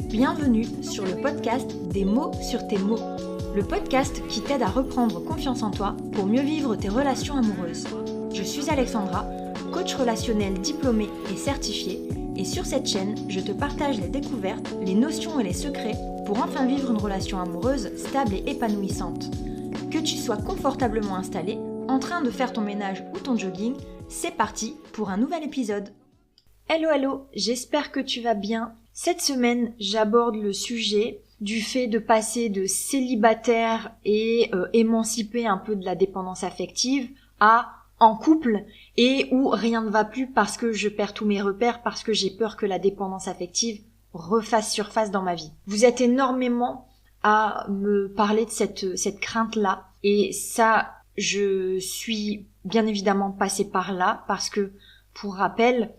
Bienvenue sur le podcast Des mots sur tes mots, le podcast qui t'aide à reprendre confiance en toi pour mieux vivre tes relations amoureuses. Je suis Alexandra, coach relationnel diplômée et certifiée, et sur cette chaîne, je te partage les découvertes, les notions et les secrets pour enfin vivre une relation amoureuse stable et épanouissante. Que tu sois confortablement installé, en train de faire ton ménage ou ton jogging, c'est parti pour un nouvel épisode. Hello, j'espère que tu vas bien. Cette semaine, j'aborde le sujet du fait de passer de célibataire et émancipé un peu de la dépendance affective à en couple et où rien ne va plus parce que je perds tous mes repères, parce que j'ai peur que la dépendance affective refasse surface dans ma vie. Vous êtes énormément à me parler de cette crainte-là et ça, je suis bien évidemment passée par là parce que, pour rappel,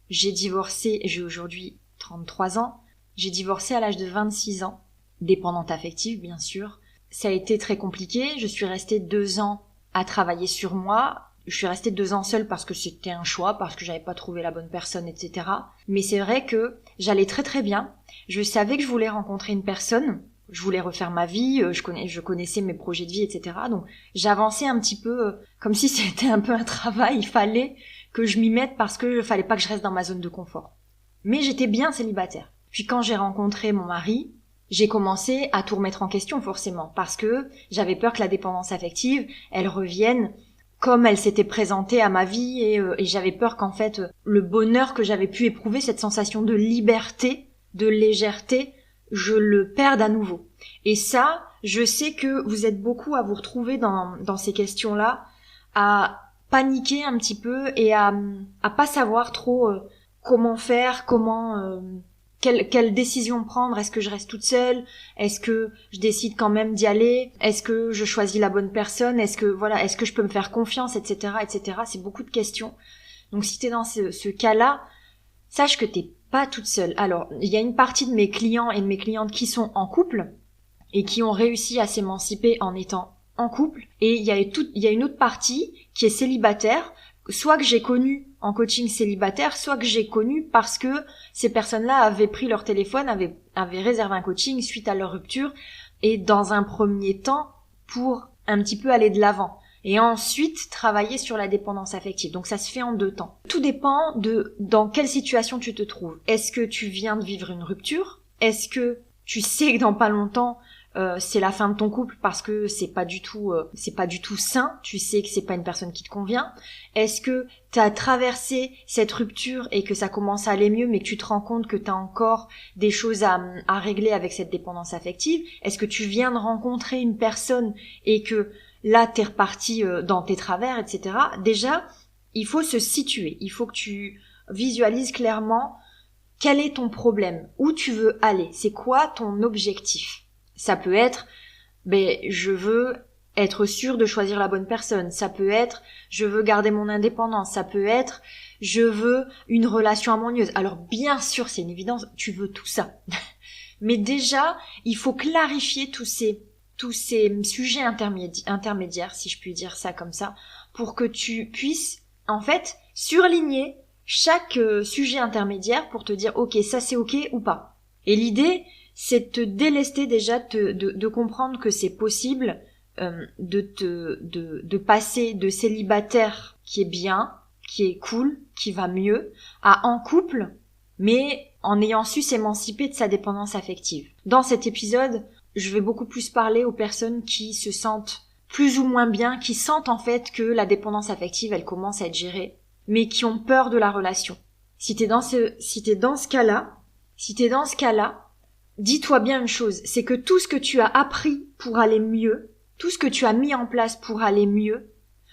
j'ai divorcé, j'ai aujourd'hui 33 ans, j'ai divorcé à l'âge de 26 ans, dépendante affective bien sûr. Ça a été très compliqué, je suis restée 2 ans à travailler sur moi, je suis restée 2 ans seule parce que c'était un choix, parce que j'avais pas trouvé la bonne personne, etc. Mais c'est vrai que j'allais très très bien, je savais que je voulais rencontrer une personne, je voulais refaire ma vie, je connaissais mes projets de vie, etc. Donc j'avançais un petit peu comme si c'était un peu un travail, il fallait que je m'y mette parce que fallait pas que je reste dans ma zone de confort. Mais j'étais bien célibataire. Puis quand j'ai rencontré mon mari, j'ai commencé à tout remettre en question forcément, parce que j'avais peur que la dépendance affective, elle revienne comme elle s'était présentée à ma vie et j'avais peur qu'en fait le bonheur que j'avais pu éprouver, cette sensation de liberté, de légèreté, je le perde à nouveau. Et ça, je sais que vous êtes beaucoup à vous retrouver dans ces questions-là, à paniquer un petit peu et à pas savoir trop comment faire, quelle décision prendre. Est-ce que je reste toute seule? Est-ce que je décide quand même d'y aller? Est-ce que je choisis la bonne personne? Est-ce que je peux me faire confiance, etc., etc. C'est beaucoup de questions. Donc si t'es dans ce cas-là, sache que t'es pas toute seule. Alors, il y a une partie de mes clients et de mes clientes qui sont en couple et qui ont réussi à s'émanciper en étant en couple. Et il y a une autre partie qui est célibataire, soit que j'ai connu en coaching célibataire, soit que j'ai connu parce que ces personnes-là avaient pris leur téléphone, avaient réservé un coaching suite à leur rupture, et dans un premier temps, pour un petit peu aller de l'avant. Et ensuite, travailler sur la dépendance affective. Donc ça se fait en 2 temps. Tout dépend de dans quelle situation tu te trouves. Est-ce que tu viens de vivre une rupture? Est-ce que tu sais que dans pas longtemps, c'est la fin de ton couple parce que c'est pas du tout sain, tu sais que c'est pas une personne qui te convient. Est-ce que t'as traversé cette rupture et que ça commence à aller mieux mais que tu te rends compte que t'as encore des choses à régler avec cette dépendance affective? Est-ce que tu viens de rencontrer une personne et que là t'es reparti dans tes travers, etc. Déjà, il faut se situer, il faut que tu visualises clairement quel est ton problème, où tu veux aller, c'est quoi ton objectif. Ça peut être, je veux être sûre de choisir la bonne personne. Ça peut être, je veux garder mon indépendance. Ça peut être, je veux une relation harmonieuse. Alors bien sûr, c'est une évidence, tu veux tout ça. Mais déjà, il faut clarifier tous ces sujets intermédiaires, si je puis dire ça comme ça, pour que tu puisses, en fait, surligner chaque sujet intermédiaire pour te dire, ok, ça c'est ok ou pas. Et l'idée, c'est de te délester déjà, de comprendre que c'est possible de passer de célibataire qui est bien, qui est cool, qui va mieux, à en couple, mais en ayant su s'émanciper de sa dépendance affective. Dans cet épisode, je vais beaucoup plus parler aux personnes qui se sentent plus ou moins bien, qui sentent en fait que la dépendance affective, elle commence à être gérée, mais qui ont peur de la relation. Si t'es dans ce cas-là, dis-toi bien une chose, c'est que tout ce que tu as appris pour aller mieux, tout ce que tu as mis en place pour aller mieux,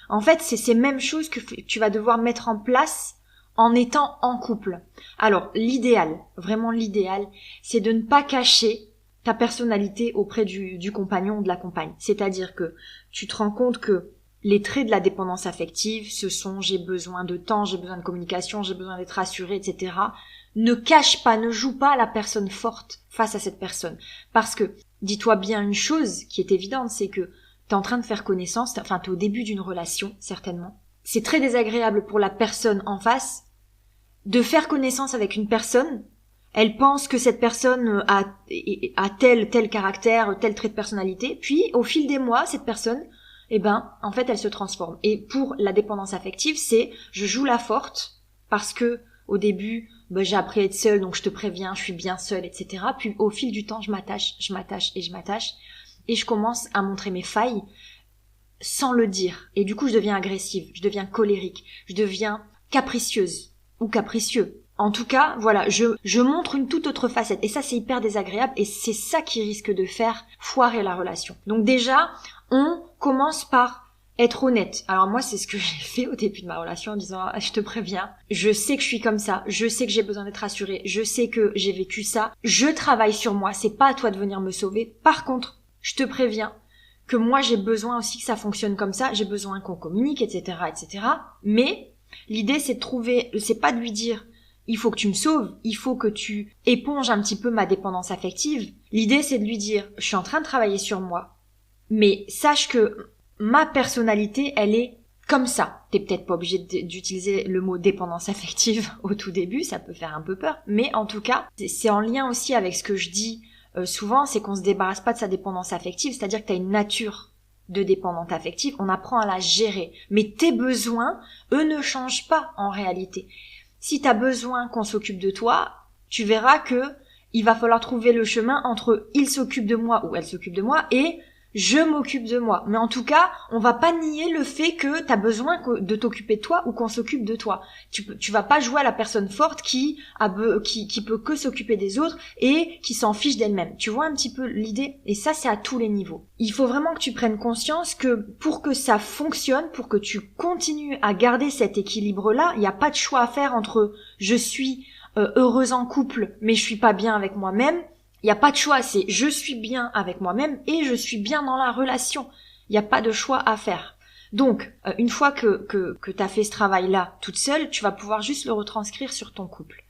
en fait, c'est ces mêmes choses que tu vas devoir mettre en place en étant en couple. Alors, l'idéal, vraiment l'idéal, c'est de ne pas cacher ta personnalité auprès du compagnon ou de la compagne. C'est-à-dire que tu te rends compte que les traits de la dépendance affective, ce sont j'ai besoin de temps, j'ai besoin de communication, j'ai besoin d'être rassuré, etc. Ne cache pas, ne joue pas à la personne forte face à cette personne. Parce que, dis-toi bien une chose qui est évidente, c'est que t'es en train de faire connaissance, t'es au début d'une relation, certainement. c'est très désagréable pour la personne en face de faire connaissance avec une personne. Elle pense que cette personne a tel caractère, tel trait de personnalité, puis au fil des mois, cette personne, en fait, elle se transforme. Et pour la dépendance affective, c'est je joue la forte parce que au début, j'ai appris à être seule, donc je te préviens, je suis bien seule, etc. Puis au fil du temps, je m'attache, et je commence à montrer mes failles sans le dire. Et du coup, je deviens agressive, je deviens colérique, je deviens capricieuse ou capricieux. En tout cas, voilà, je montre une toute autre facette. Et ça, c'est hyper désagréable et c'est ça qui risque de faire foirer la relation. Donc déjà, on commence par être honnête. Alors moi, c'est ce que j'ai fait au début de ma relation en disant « Je te préviens, je sais que je suis comme ça, je sais que j'ai besoin d'être rassurée, je sais que j'ai vécu ça, je travaille sur moi, c'est pas à toi de venir me sauver. Par contre, je te préviens que moi, j'ai besoin aussi que ça fonctionne comme ça, j'ai besoin qu'on communique, etc., etc. Mais l'idée, c'est pas de lui dire « Il faut que tu me sauves, il faut que tu éponges un petit peu ma dépendance affective. » L'idée, c'est de lui dire « Je suis en train de travailler sur moi, mais sache que ma personnalité, elle est comme ça. » T'es peut-être pas obligé d'utiliser le mot dépendance affective au tout début, ça peut faire un peu peur, mais en tout cas, c'est en lien aussi avec ce que je dis souvent, c'est qu'on se débarrasse pas de sa dépendance affective, c'est-à-dire que t'as une nature de dépendante affective, on apprend à la gérer. Mais tes besoins, eux, ne changent pas en réalité. Si t'as besoin qu'on s'occupe de toi, tu verras que il va falloir trouver le chemin entre il s'occupe de moi ou elle s'occupe de moi et je m'occupe de moi. Mais en tout cas, on va pas nier le fait que t'as besoin de t'occuper de toi ou qu'on s'occupe de toi. Tu vas pas jouer à la personne forte qui peut que s'occuper des autres et qui s'en fiche d'elle-même. Tu vois un petit peu l'idée? Et ça, c'est à tous les niveaux. Il faut vraiment que tu prennes conscience que pour que ça fonctionne, pour que tu continues à garder cet équilibre-là, il n'y a pas de choix à faire entre je suis heureuse en couple, mais je suis pas bien avec moi-même. Il n'y a pas de choix, c'est je suis bien avec moi-même et je suis bien dans la relation. Il n'y a pas de choix à faire. Donc, une fois que tu as fait ce travail-là toute seule, tu vas pouvoir juste le retranscrire sur ton couple.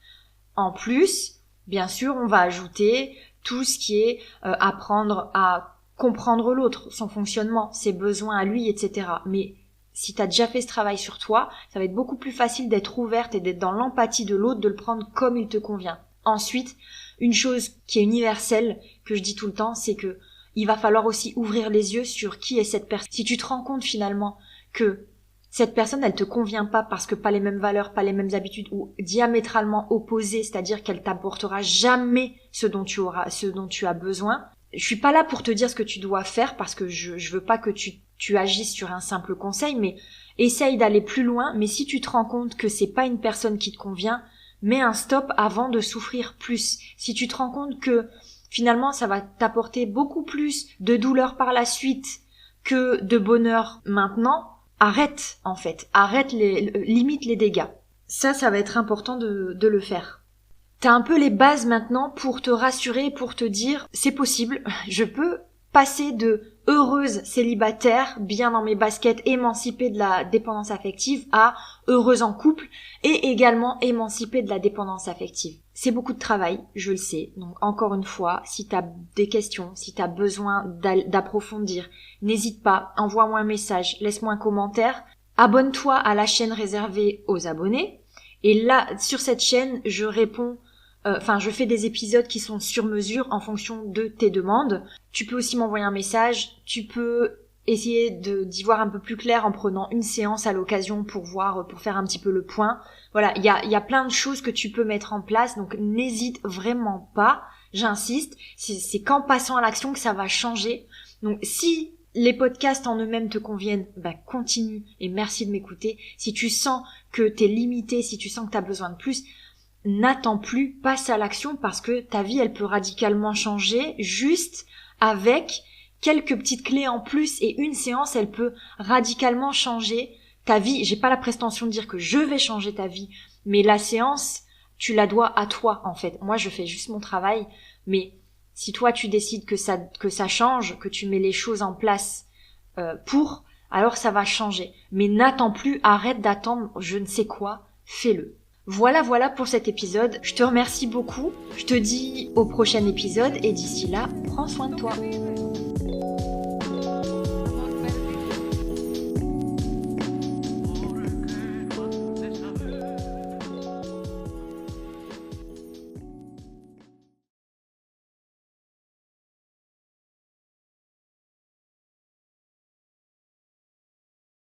En plus, bien sûr, on va ajouter tout ce qui est apprendre à comprendre l'autre, son fonctionnement, ses besoins à lui, etc. Mais si tu as déjà fait ce travail sur toi, ça va être beaucoup plus facile d'être ouverte et d'être dans l'empathie de l'autre, de le prendre comme il te convient. Ensuite, une chose qui est universelle, que je dis tout le temps, c'est que il va falloir aussi ouvrir les yeux sur qui est cette personne. Si tu te rends compte finalement que cette personne, elle te convient pas parce que pas les mêmes valeurs, pas les mêmes habitudes ou diamétralement opposées, c'est-à-dire qu'elle t'apportera jamais ce dont tu as besoin. Je suis pas là pour te dire ce que tu dois faire parce que je veux pas que tu agisses sur un simple conseil, mais essaye d'aller plus loin. Mais si tu te rends compte que c'est pas une personne qui te convient, mets un stop avant de souffrir plus. Si tu te rends compte que finalement ça va t'apporter beaucoup plus de douleur par la suite que de bonheur maintenant, arrête en fait. Limite les dégâts. Ça va être important de le faire. T'as un peu les bases maintenant pour te rassurer, pour te dire c'est possible, je peux passer de heureuse célibataire, bien dans mes baskets, émancipée de la dépendance affective, à heureuse en couple et également émancipée de la dépendance affective. C'est beaucoup de travail, je le sais. Donc encore une fois, si tu as des questions, si tu as besoin d'approfondir, n'hésite pas, envoie-moi un message, laisse-moi un commentaire, abonne-toi à la chaîne réservée aux abonnés. Et là, sur cette chaîne, je fais des épisodes qui sont sur mesure en fonction de tes demandes. Tu peux aussi m'envoyer un message, tu peux essayer d'y voir un peu plus clair en prenant une séance à l'occasion pour faire un petit peu le point. Voilà, il y a plein de choses que tu peux mettre en place, donc n'hésite vraiment pas, j'insiste, c'est qu'en passant à l'action que ça va changer. Donc si les podcasts en eux-mêmes te conviennent, continue et merci de m'écouter. Si tu sens que t'es limité, si tu sens que t'as besoin de plus, n'attends plus, passe à l'action parce que ta vie, elle peut radicalement changer juste avec quelques petites clés en plus et une séance, elle peut radicalement changer ta vie. J'ai pas la prétention de dire que je vais changer ta vie, mais la séance, tu la dois à toi en fait. Moi, je fais juste mon travail, mais si toi tu décides que ça change, que tu mets les choses en place alors ça va changer. Mais n'attends plus, arrête d'attendre je ne sais quoi, fais-le. Voilà pour cet épisode. Je te remercie beaucoup. Je te dis au prochain épisode et d'ici là, prends soin de toi.